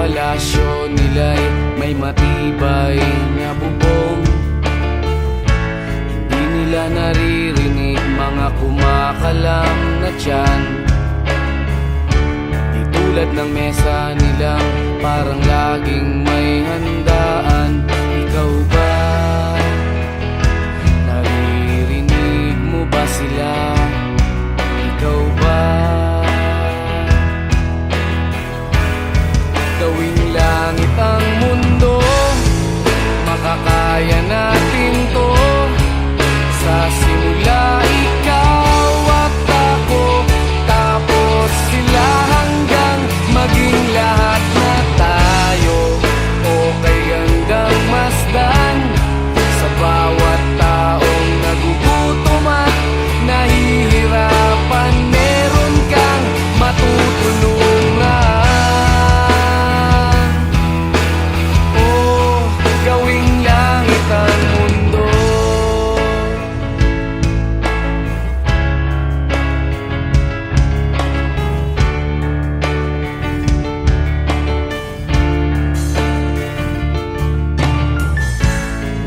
palasyo nila'y may matibay na bubong. Hindi nila naririnig mga kumakalam na tiyan. Di tulad ng mesa nilang parang laging may handaan. Ikaw ba? Naririnig mo ba sila? Ikaw ba? Gawing langit ang mundo, makakaya natin to. Sa simula ikaw at ako, tapos sila hanggang maging lahat na tayo. Okay hanggang masdan sa bawat taong nagugutom at nahihirapan. Meron kang matutulungan. Gawing langit ang mundo.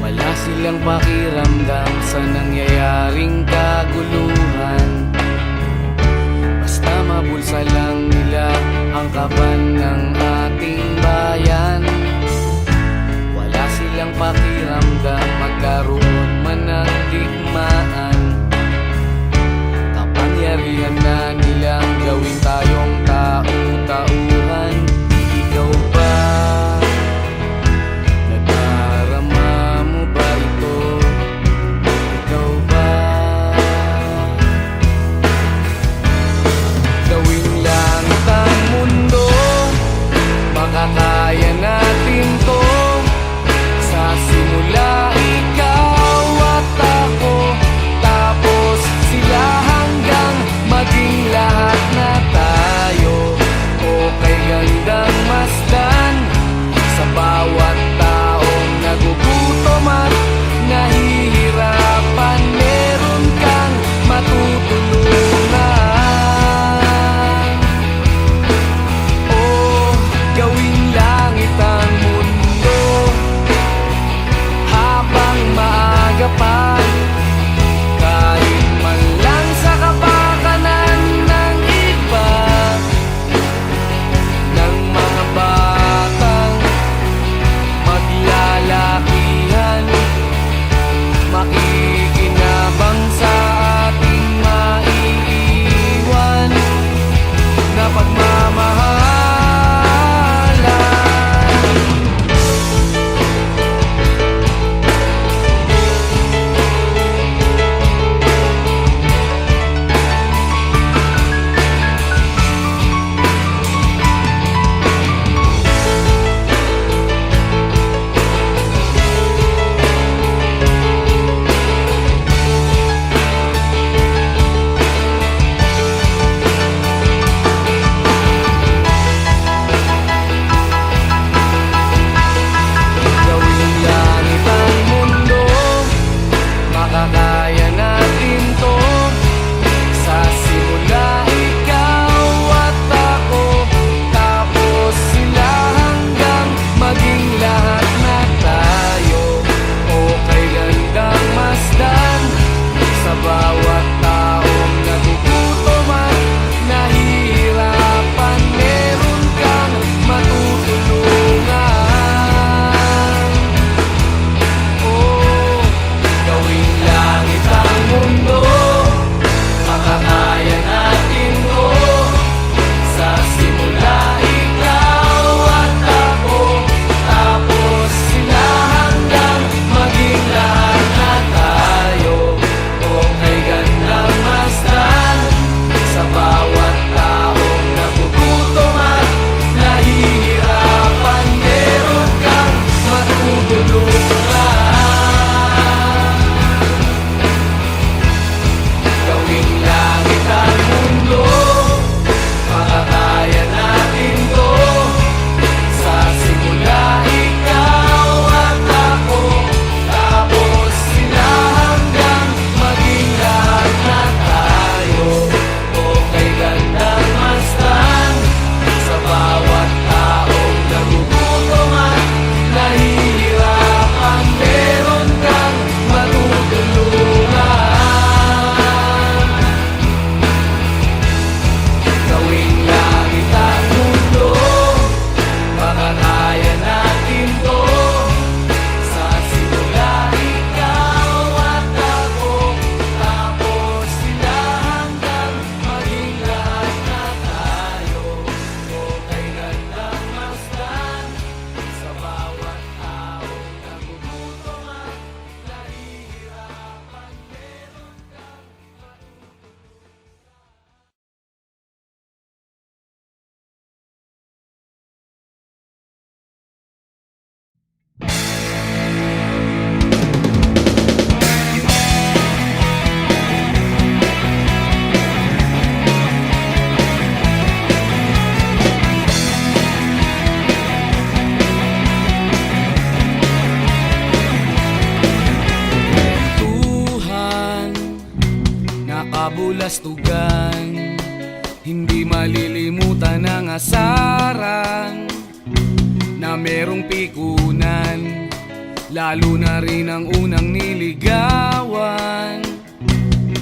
Wala silang pakiramdam sa nangyayaring kaguluhan. Basta mabulsa lang nila ang kaban ng ating bayan. Wala silang pakiramdam magkaroon man ng digmaan. Kapangyarihan na nilang gawin tayong tau-tauhan. Ikaw ba? Nadarama mo ba ito? Ikaw ba? Gawing langit ang mundo, kabulastugan. Hindi malilimutan ang asaran na merong pikunan, lalo na rin ang unang niligawan,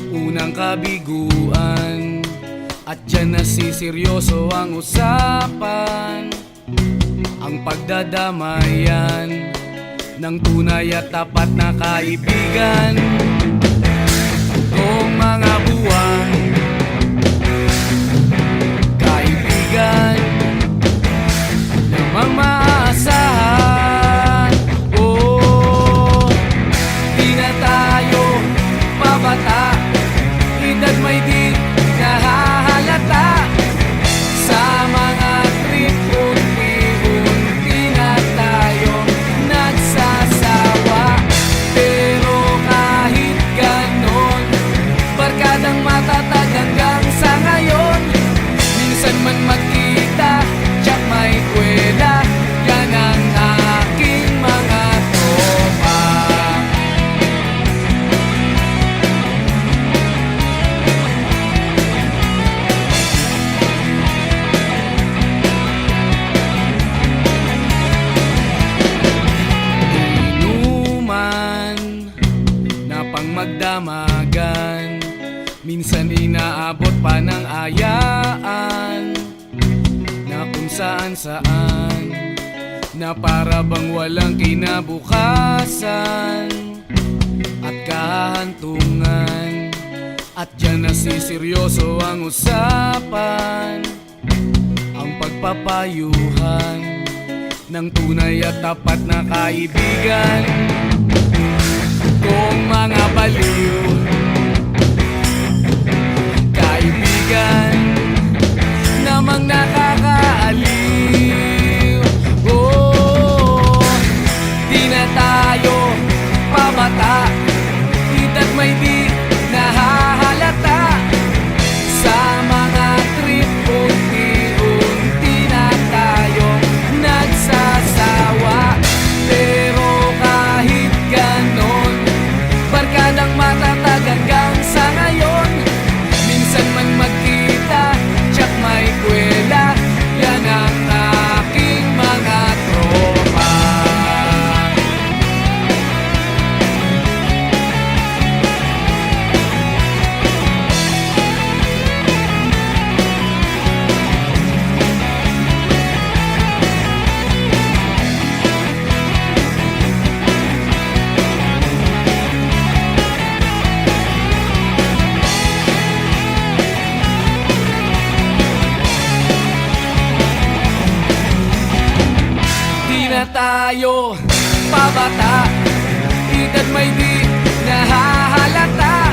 unang kabiguan. At dyan nasiseryoso ang usapan, ang pagdadamayan ng tunay at tapat na kaibigan. Kung mga buwan, kaibigan namang maaasahan. Oh, di na tayo pabata, edad may di nahahalata. Sa mga trip, unti-unti na tayo nagsasawa. Pero kahit ganon, barkadang matatag hanggang sa ngayon. Minsan man magkita, tsak may kwela, yan ang aking mga tropa. Inuman na pang magdamagan, minsan inaabot pa ng ayaan, na kung saan-saan, na para bang walang kinabukasan at kahantungan. At dyan nasiseryoso ang usapan, ang pagpapayuhan ng tunay at tapat na kaibigan. Kung mga baliw, kaibigan namang nakakaaliw. Oh, di na tayo pabata, edad may di nahahalata. Sa mga trip, unti-unti na tayo nagsasawa. Pero kahit ganon, barkadang matatag hanggang sa ngayon. Minsan man magkita, tsak may kwela, yan ang aking mga tropa. Di na tayo pabata, edad may di nahahalata.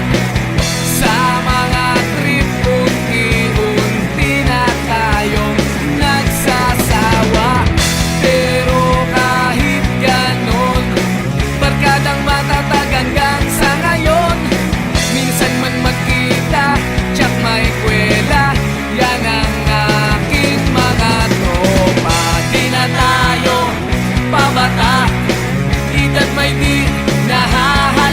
Sa mga trip, unti-unti na tayong nagsasawa. Pero kahit ganon, barkadang matatag hanggang sa ngayon. Minsan man magkita, tsak may kwela, yan ang aking mga tropa. Di na tayo pabata, edad may di nahahalata.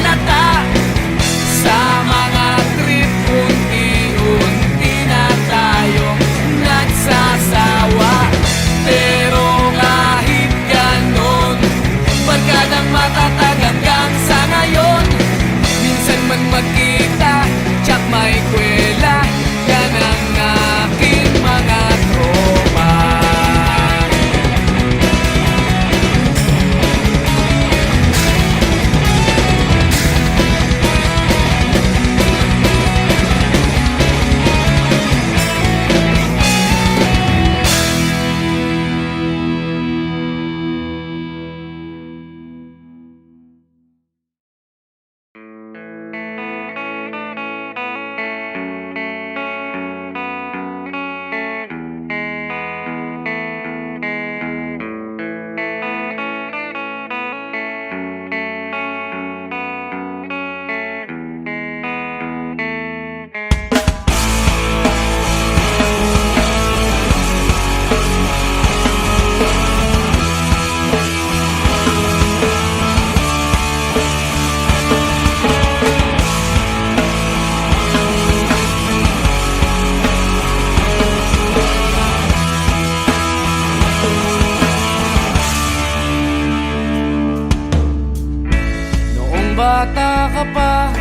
bata ka pa,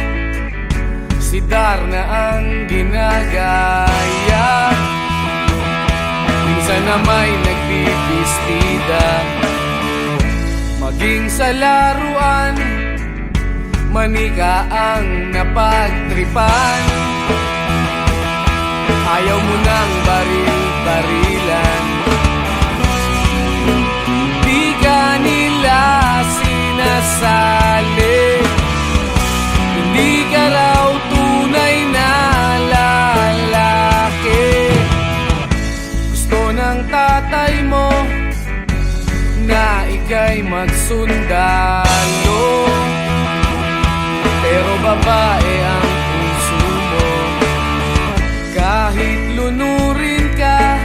si Darna ang ginagaya. Minsan na may nagbibistida, maging sa laruan, manika ang napagtripan. Ayaw mo nang baril-barilan, di ka nila sinasali. Hindi ka raw tunay na lalaki. Gusto ng tatay mo na ika'y magsundalo, pero babae ang puso mo. Kahit lunurin ka,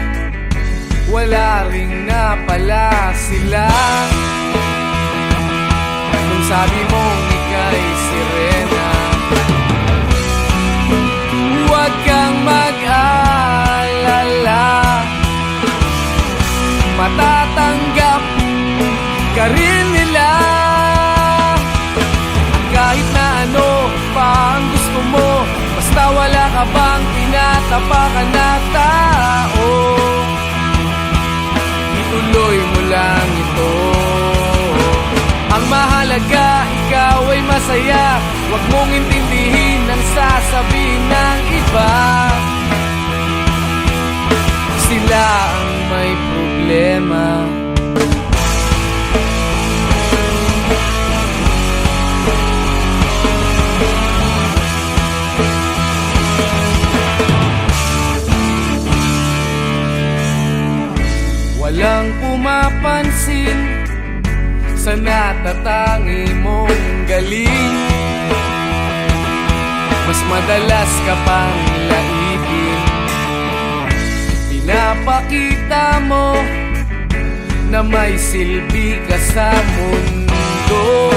wala ring napala sila. Nung sabi mong ika'y sirena, huwag kang mag-alala, matatanggap ka rin nila. Kahit na ano pa ang gusto mo, basta wala ka bang tinatapakan na tao, ituloy mo lang ito. Ang mahalaga, ikaw ay masaya. Huwag mong intindihin ang sasabihin ng iba. Sila ang may problema. Walang pumapansin sa natatangi mong galing. Mas madalas ka pang laipin, pinapakita mo na may silbi ka sa mundo.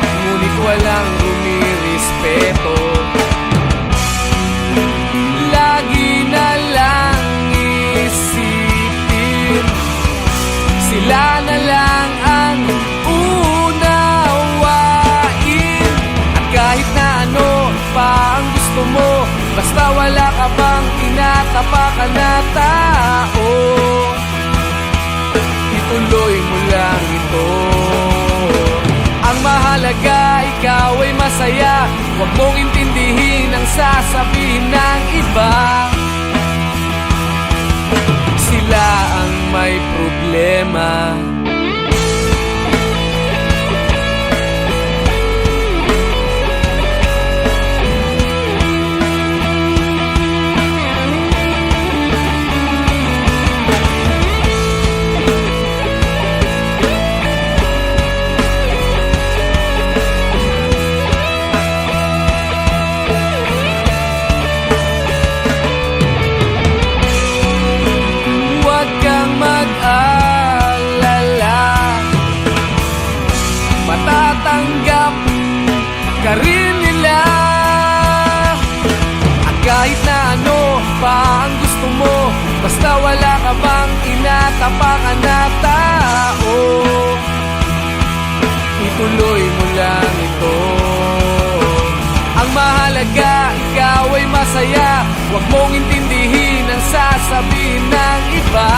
Ngunit walang rumirespeto, lagi na lang isipin sila na lang ang unawain. At kahit na ano pa ang gusto mo, basta wala ka bang tinatapakan na tao, ituloy mo lang ito. Ang mahalaga, ikaw ay masaya. Huwag mong intindihin ang sasabihin ng iba. Sila ang may problema. Matatanggap ka rin nila. At kahit na ano pa ang gusto mo, basta wala ka bang tinatapakan na tao, ituloy mo lang ito. Ang mahalaga, ikaw ay masaya. Huwag mong intindihin ang sasabihin ng iba.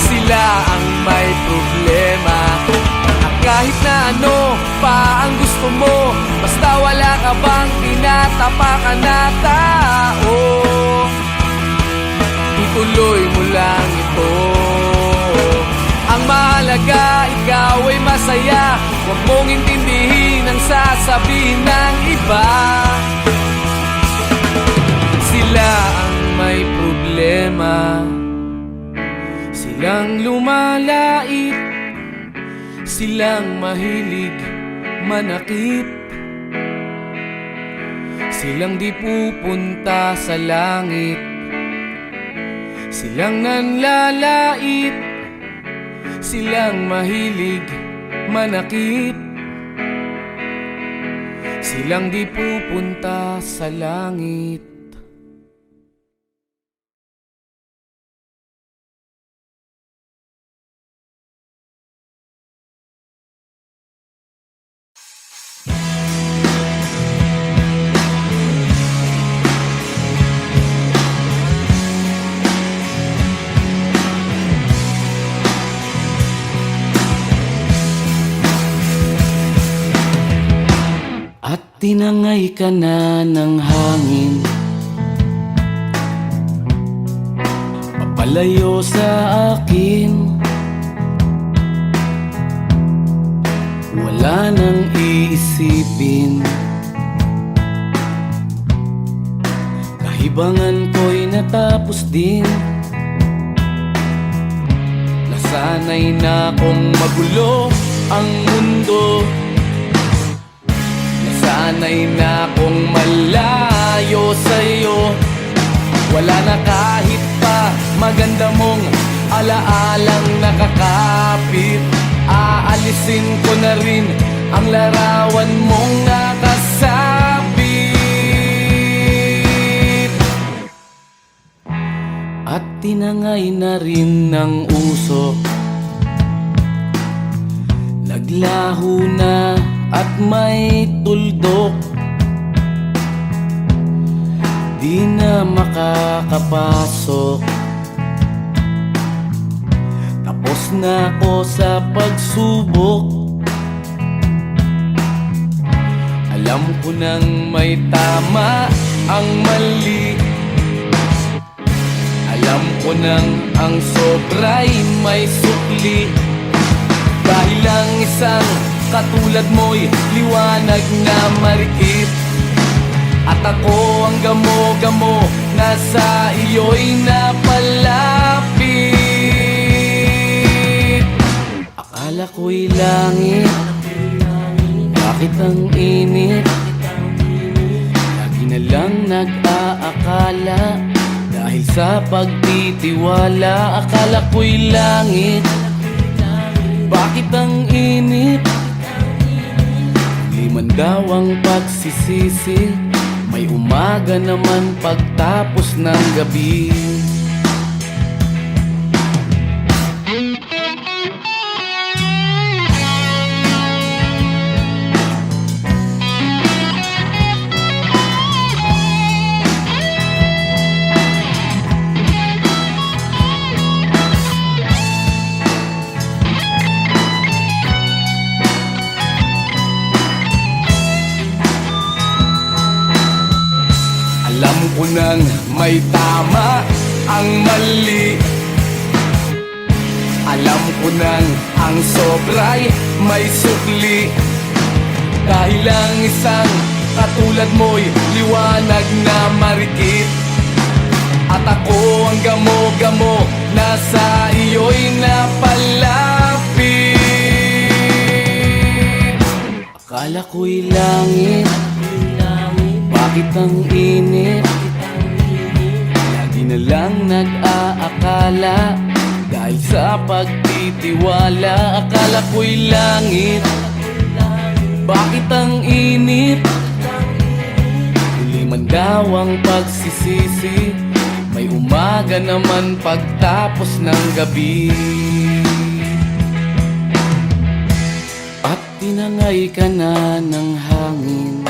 Sila ang may problema. At kahit na ano pa ang gusto mo, basta wala ka bang tinatapakan na tao, ituloy mo lang ito. Ang mahalaga, ikaw ay masaya. Huwag mong intindihin ang sasabihin ng iba. Sila ang may problema. Silang lumalait, silang mahilig manakit, silang di pupunta sa langit, silang nanlalait, silang mahilig manakit, silang di pupunta sa langit. tinangay ka na ng hangin, papalayo sa akin. Wala nang iisipin, kahibangan ko'y natapos din. Nasanay na kong magulo ang mundo, nasanay na kong malayo sa'yo. Wala na kahit pa maganda mong alaalang nakakapit. Aalisin ko na rin ang larawan mong nakasabit. At tinangay na rin ng usok, naglaho na at may tuldok. Di na makakapasok, tapos na ako sa pagsubok. Alam ko nang may tama ang mali, alam ko nang ang sobra'y may sukli. Dahil ang isang katulad mo'y liwanag na marikit, at ako ang gamo-gamo na sa iyo'y napalapit. Akala ko'y langit, bakit ang init? Lagi na lang nag-aakala, dahil sa pagtitiwala. Akala ko'y langit, bakit ang init? Di man daw ang pagsisisi, may umaga naman pagtapos ng gabi. Alam ko nang may tama ang mali, alam ko nang ang sobra'y may sukli. Dahil ang isang katulad mo'y liwanag na marikit, at ako ang gamo-gamo na sa iyo'y napalapit. Akala ko'y langit, bakit ang init? Lagi na lang nag-aakala, dahil sa pagtitiwala. Akala ko'y langit, bakit ang init? Huli man daw ang pagsisisi, may umaga naman pagtapos ng gabi. At tinangay ka na ng hangin,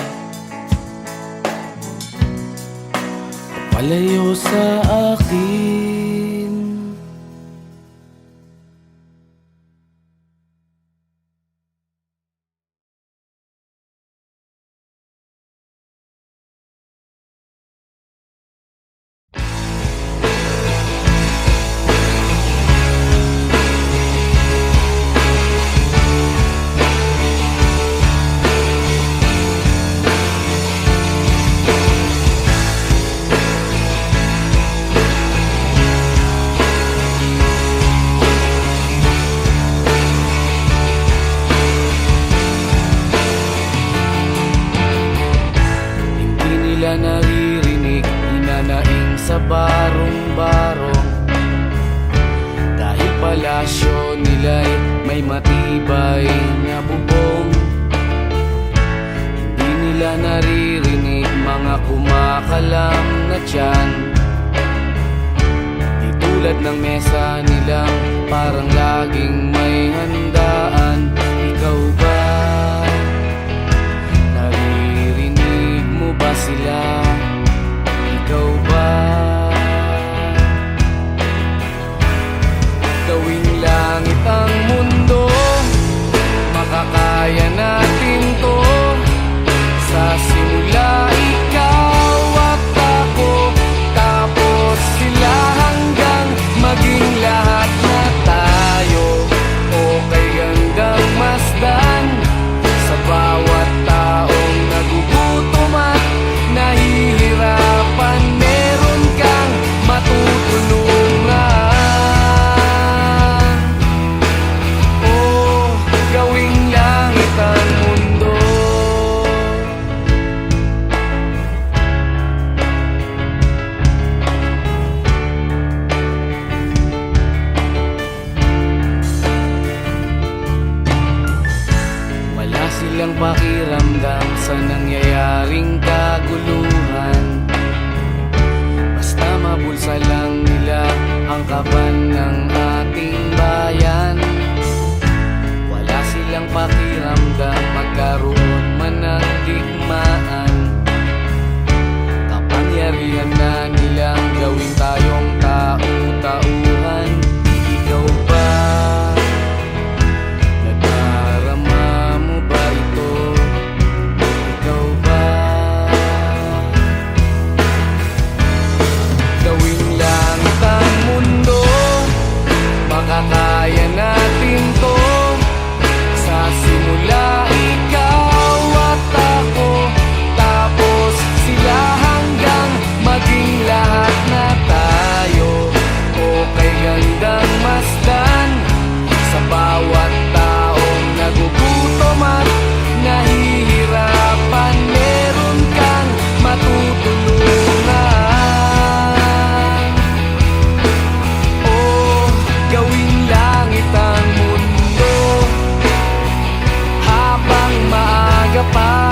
palayo sa akin. Naririnig, hinanaing sa barong-barong, dahil palasyo nila'y may matibay na bubong. Hindi nila naririnig mga kumakalam na tiyan, di tulad ng mesa nilang parang laging may handaan. Ikaw ba? Naririnig mo ba sila? Ikaw ba? Gawing langit ang mundo, makakaya natin to. Sa simula ikaw at ako, tapos sila hanggang maging lahat na tayo. Okay gandang masdan sa bawat taong nagugutom at nahihirapan. Meron kang matutulungan. Oh, gawing langit ang mundo. Wala silang pakiramdam sa nangyayaring kaguluhan. Basta mabulsa lang nila ang kaban ng ating bayan. Wala silang pakiramdam magkaroon man ng digmaan. Kapangyarihan na nilang gawin tayong tau-tauhan. Ikaw ba? Nadarama mo ba ito? Ikaw ba? Gawing langit ang mundo, makakaya natin to. Sa simula ikaw at ako, tapos sila hanggang maging lahat na tayo. Okay gandang masdan sa bawat taong nagugutom at nahihirapan. Meron kang matutulungan. Oh, gawing langit ang mundo habang maaga pa.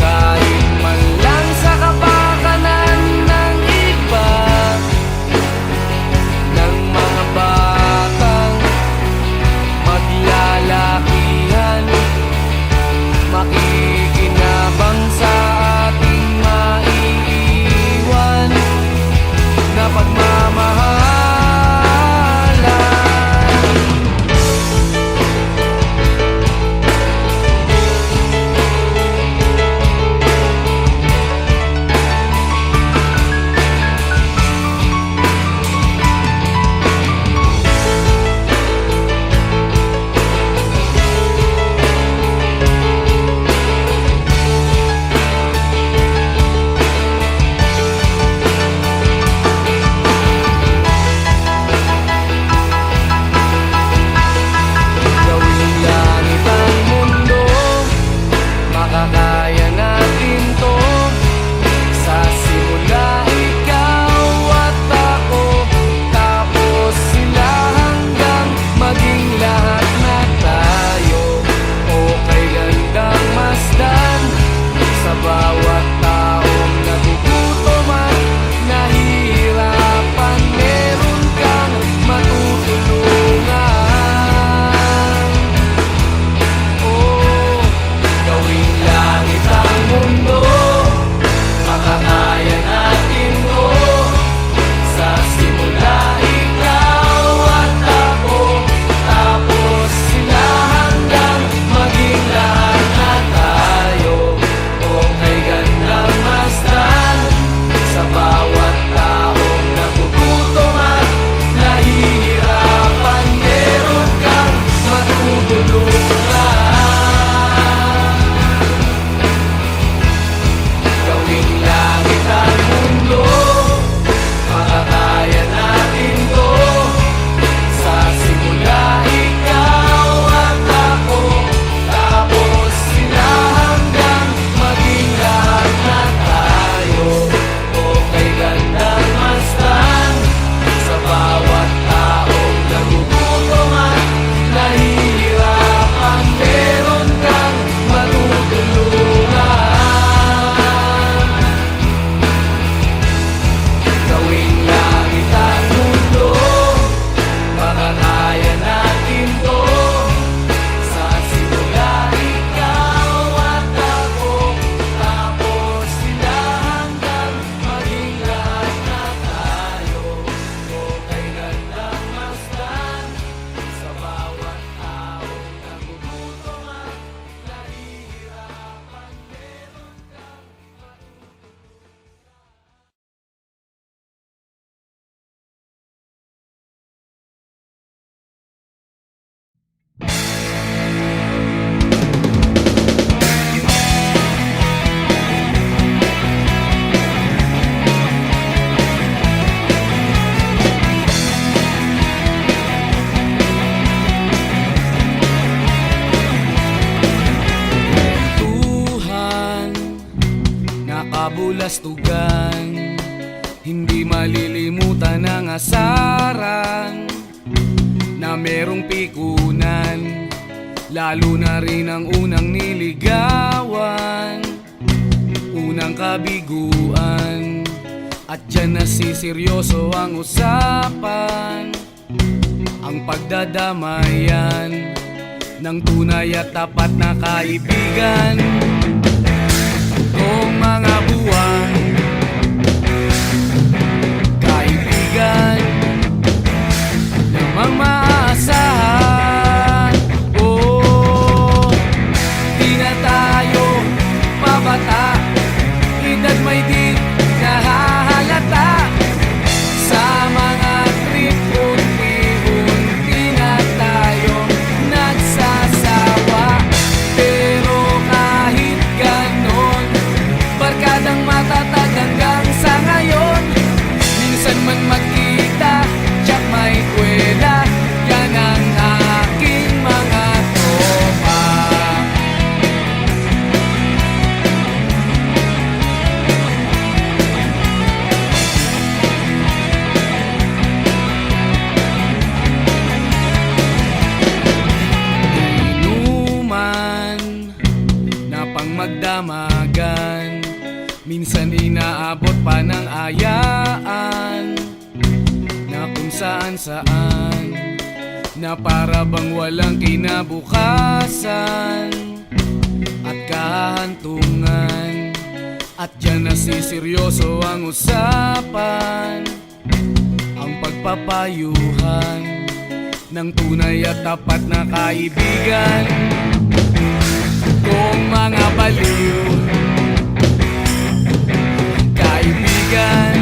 Kahit man lang sa kapakanan ng iba, ng mga kabulastugan, hindi malilimutan ang asaran na merong pikunan, lalo na rin ang unang niligawan, unang kabiguan. At dyan nasiseryoso ang usapan, ang pagdadamayan ng tunay at tapat na kaibigan. Kung mga buwan, kaibigan namang maaasahan. Oh, di na tayo pabata, edad may di nahahalata. Sa mga trip, unti-unti na tayo nagsasawa. Pero kahit ganon, barkadang matatag hanggang sa ngayon. Minsan man magkita, tiyak may kwela, yan ang aking mga tropa. Inuman na pang magdamagan, minsan inaabot pa ng ayaan, na kung saan-saan, na para bang walang kinabukasan at kahantungan. At dyan nasiseryoso ang usapan, ang pagpapayuhan ng tunay at tapat na kaibigan. Kung mga baliw, kaibigan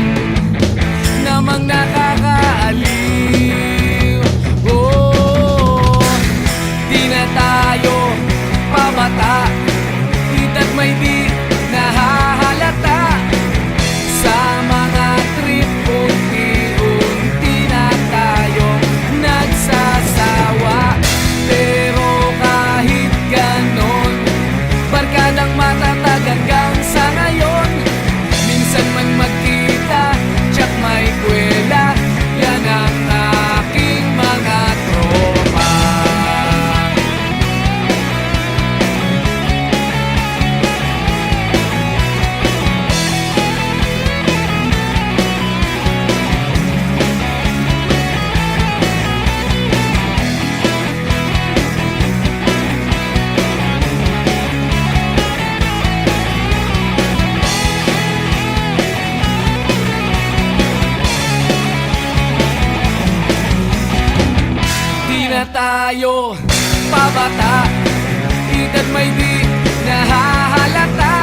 namang nakakaaliw. Oh, di na tayo pabata, edad may di nahahalata. Sa mga trip, unti-unti na tayo nagsasawa. Pero kahit ganon, barkadang matatag hanggang sa ngayon. Minsan man magkita, tiyak may kwela, yan ang aking mga tropa. Di na tayo pabata, edad may di nahahalata.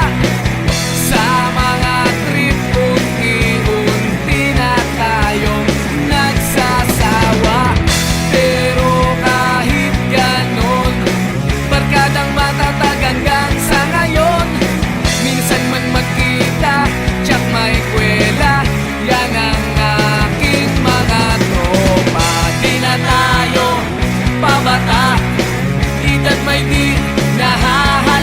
Sa mga trip, unti-unti na tayong nagsasawa. Pero kahit ganon, barkadang matatag hanggang sa ngayon. Minsan man magkita, tiyak may kwela, yan ang aking mga tropa. Di na tayo pabata, edad may di nahahalata.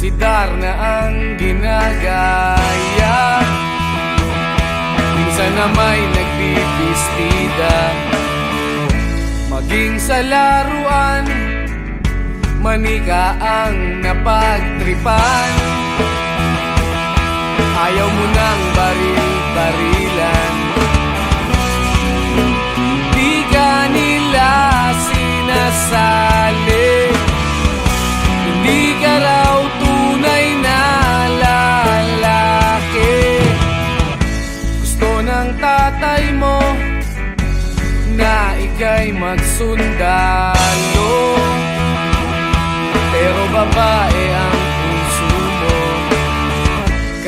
si Darna ang ginagaya. Minsan na may nagbibistida, maging sa laruan, manika ang napagtripan. Ayaw mo nang baril-barilan, di ka nila sinasali. Hindi ka raw tunay na lalaki. Gusto ng tatay mo na ika'y magsundalo, pero babae ang puso mo.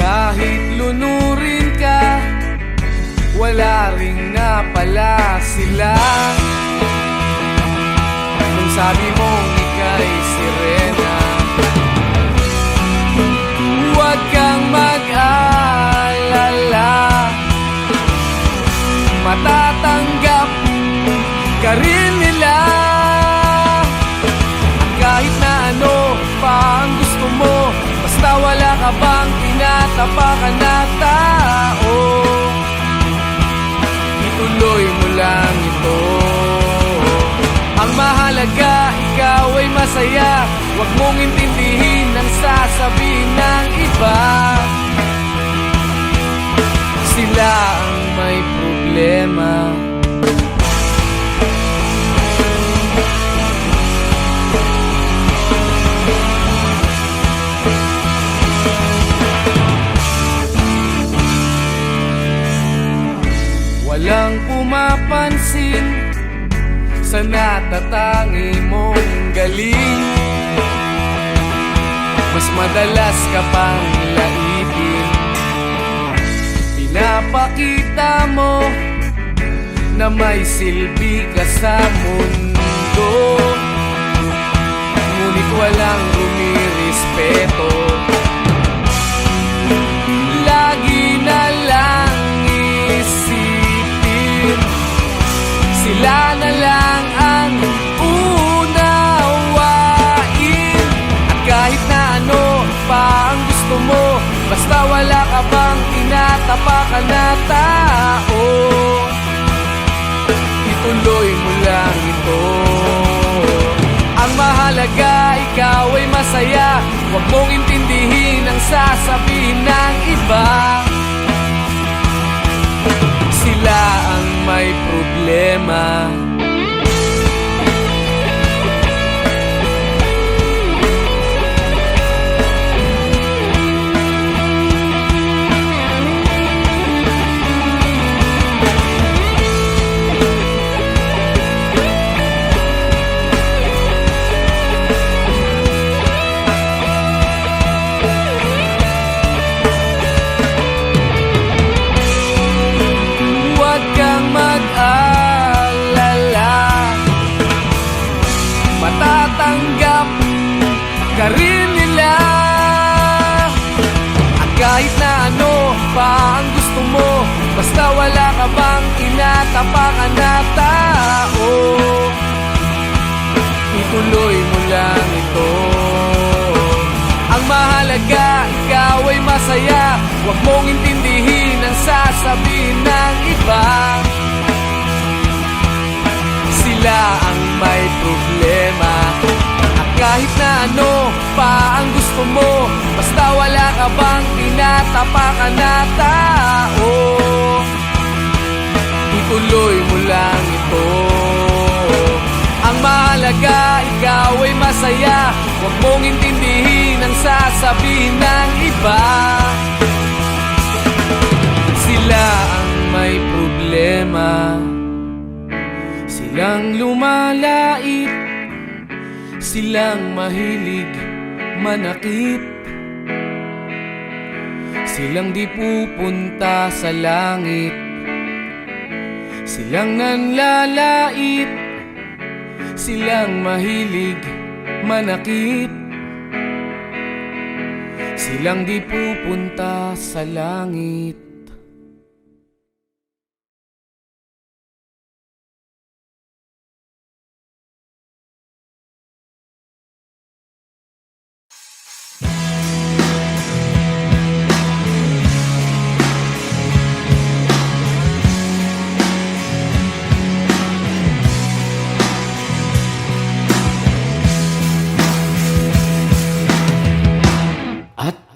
Kahit lunurin ka, wala ring napala sila. Nung sabi mong ika'y sirena, huwag kang mag-alala, matatanggap ka rin nila. Kahit na ano pa ang gusto mo, basta wala ka bang tinatapakan na tao, ituloy mo lang ito. Ang mahalaga, ikaw ay masaya. Huwag mong intindihin ang sasabihin ng iba. Sila ang may problema. Walang pumapansin sa natatangi mong galing. Mas madalas ka pang laipin, pinapakita mo na may silbi ka sa mundo. Ngunit walang rumirespeto, lagi na lang isipin sila na lang ang unawain. At kahit na ano pa ang gusto mo, basta wala ka bang tinatapakan na tao, ituloy mo lang ito. Ang mahalaga, ikaw ay masaya. Huwag mong intindihin ang sasabihin ng iba. Sila ang may problema. Matatanggap ka rin nila. At kahit na ano pa ang gusto mo, basta wala ka bang tinatapakan na tao, ituloy mo lang ito. Ang mahalaga, ikaw ay masaya. Huwag mong intindihin ang sasabihin ng iba. Sila ang may problema. At kahit na ano pa ang gusto mo, basta wala ka bang tinatapakan na tao, ituloy mo lang ito. Ang mahalaga, ikaw ay masaya. Huwag mong intindihin ang sasabihin ng iba. Sila ang may problema. Silang lumalait, silang mahilig manakit, silang di pupunta sa langit, silang nanlalait, silang mahilig manakit, silang di pupunta sa langit.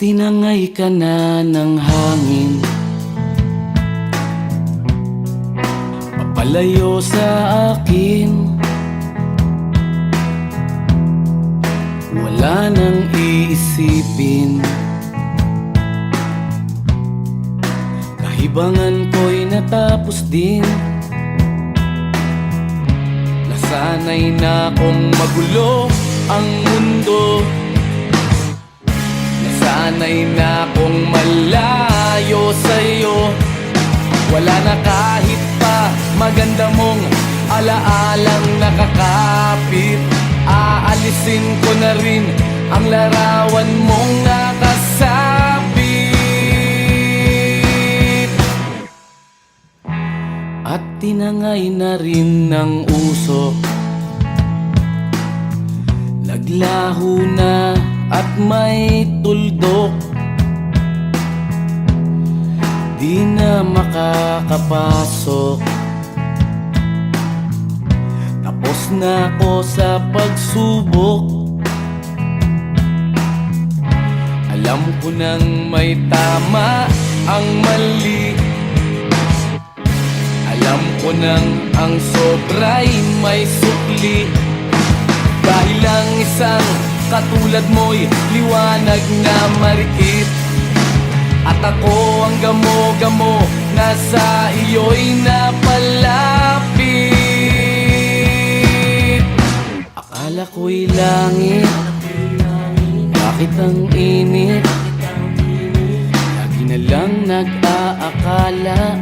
tinangay ka na ng hangin, papalayo sa akin. Wala nang iisipin, kahibangan ko'y natapos din. Nasanay na kong magulo ang mundo, nasanay na kong malayo sa'yo. Wala na kahit pa maganda mong alaalang nakakapit. Aalisin ko na rin ang larawan mong nakasabit. At tinangay na rin ng usok, naglaho na at may tuldok. Di na makakapasok, tapos na ako sa pagsubok. Alam ko nang may tama ang mali, alam ko nang ang sobra'y may sukli. Dahil lang isang katulad mo'y liwanag na marikit, at ako ang gamo-gamo na sa iyo'y napalapit. Akala ko'y langit, bakit ang init? Lagi na lang nag-aakala,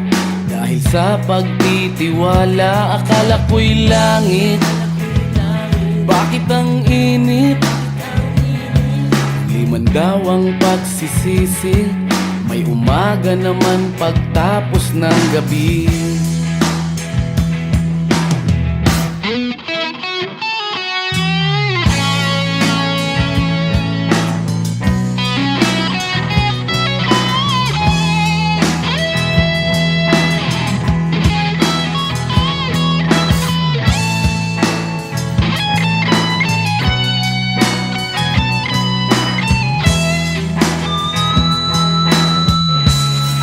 dahil sa pagtitiwala. Akala ko'y langit, bakit ang init? Liman daw ang pagsisisi, may umaga naman pagtapos ng gabi.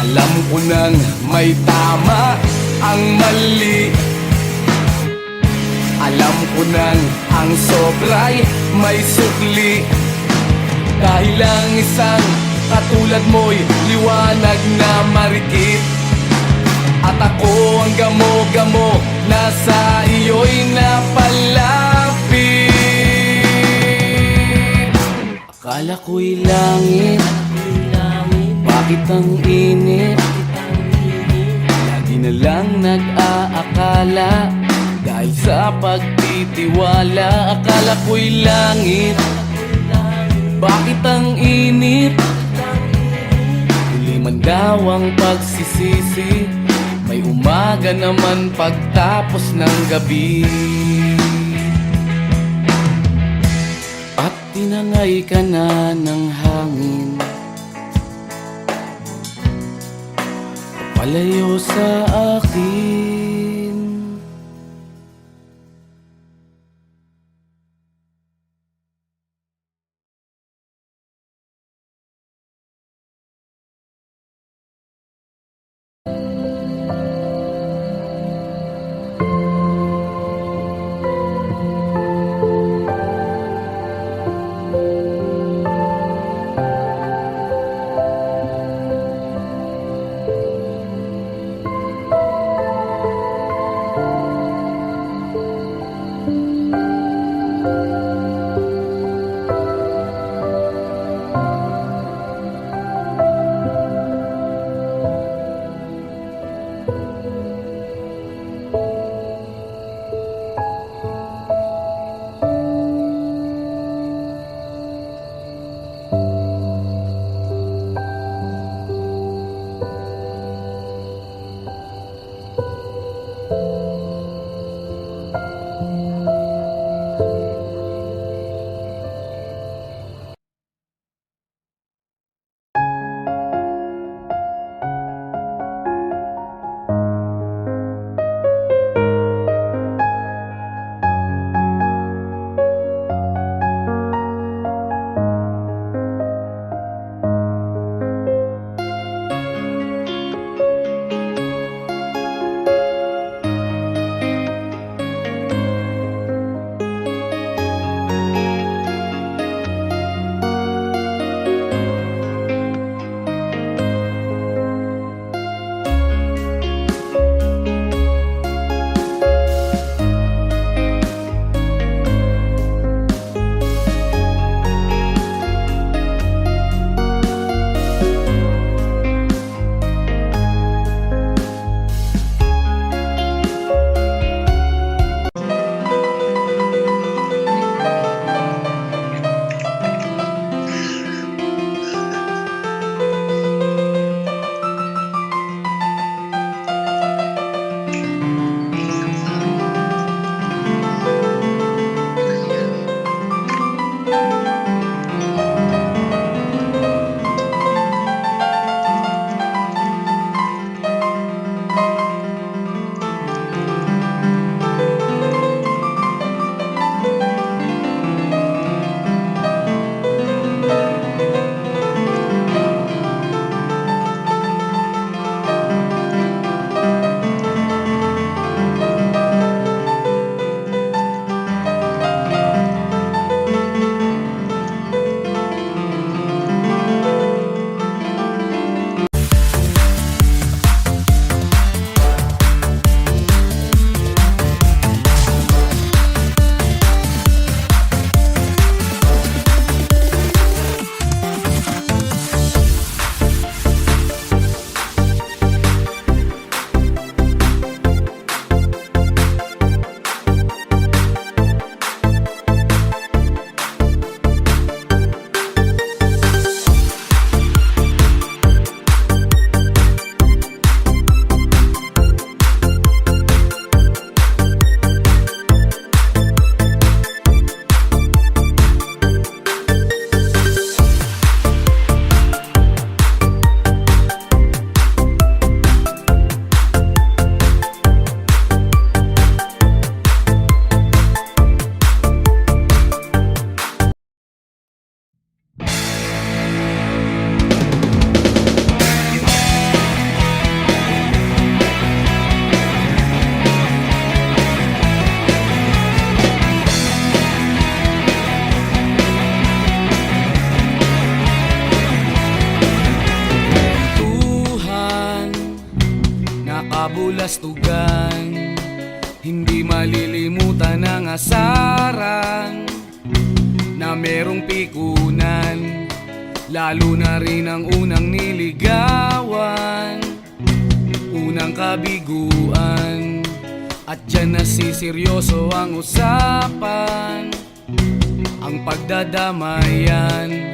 Alam ko nang may tama ang mali, alam ko nang ang sobra'y may sukli. Dahil lang isang katulad mo'y liwanag na marikit, at ako ang gamo-gamo na sa iyo'y napalapit. Akala ko'y langit, bakit ang init? Lagi na lang nag-aakala, dahil sa pagtitiwala. Akala ko'y langit, bakit ang init? Huli man daw ang pagsisisi, may umaga naman pagtapos ng gabi. At tinangay ka na ng hangin, palayo sa akin. inaasaran na merong pikunan, lalo na rin ang unang niligawan, unang kabiguan. At dyan nasiseryoso ang usapan, ang pagdadamayan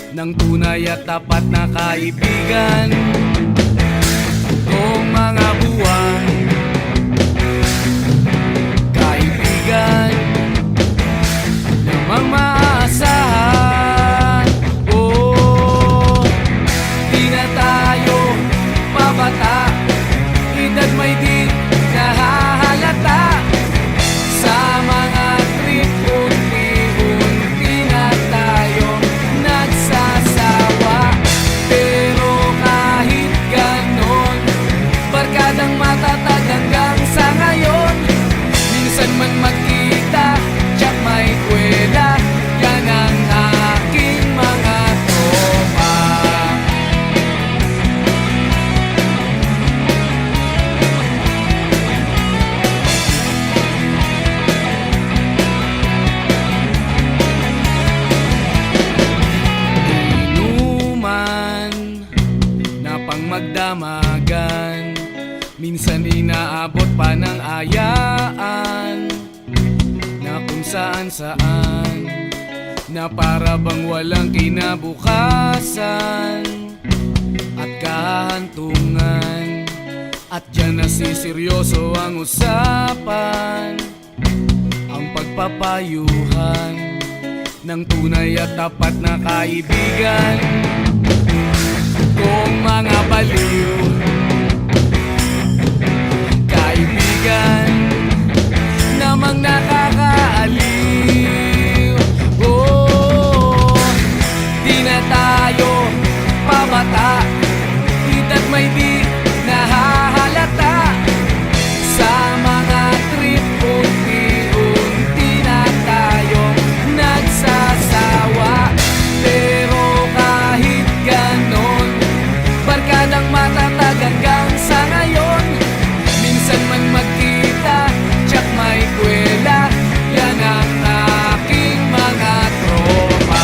ng tunay at tapat na kaibigan. Kung mga buwan, kaibigan namang maaasahan. Oh, di na tayo pabata, edad may di nahahalata. Sa mga trip, unti-unti na tayong nagsasawa. Pero kahit ganon, barkadang matatag hanggang sa ngayon. Minsan man magkita, tsak may kwela, yan ang aking mga tropa. Inuman na pang magdamagan, minsan inaabot pa ng ayaan, na kung saan-saan, na para bang walang kinabukasan at kahantungan. At dyan nasiseryoso ang usapan, ang pagpapayuhan ng tunay at tapat na kaibigan. Kung mga baliw, kaibigan namang nakakaaliw. Oh, di na tayo pabata, edad may di nahahalata. Sa mga trip, unti-unti na tayong nagsasawa. Pero kahit ganon, barkadang matatag hanggang sa ngayon. Minsan man magkita, tsak may kwela, yan ang aking mga tropa.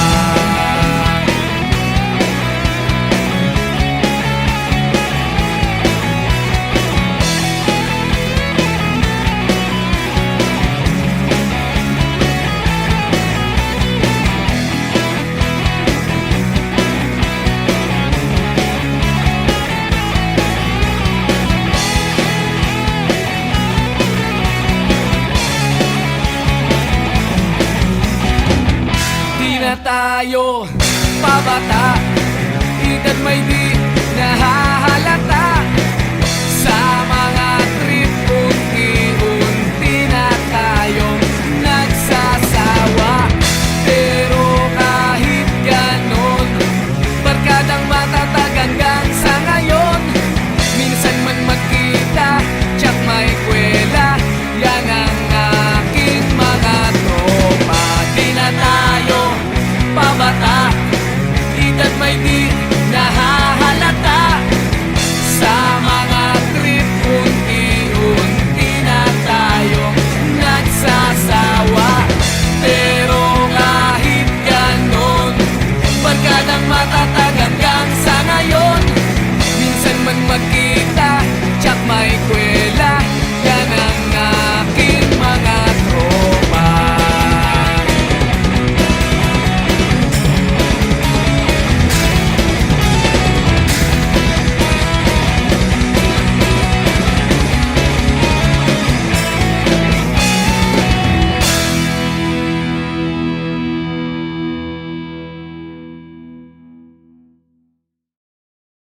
Di na tayo pabata, edad may di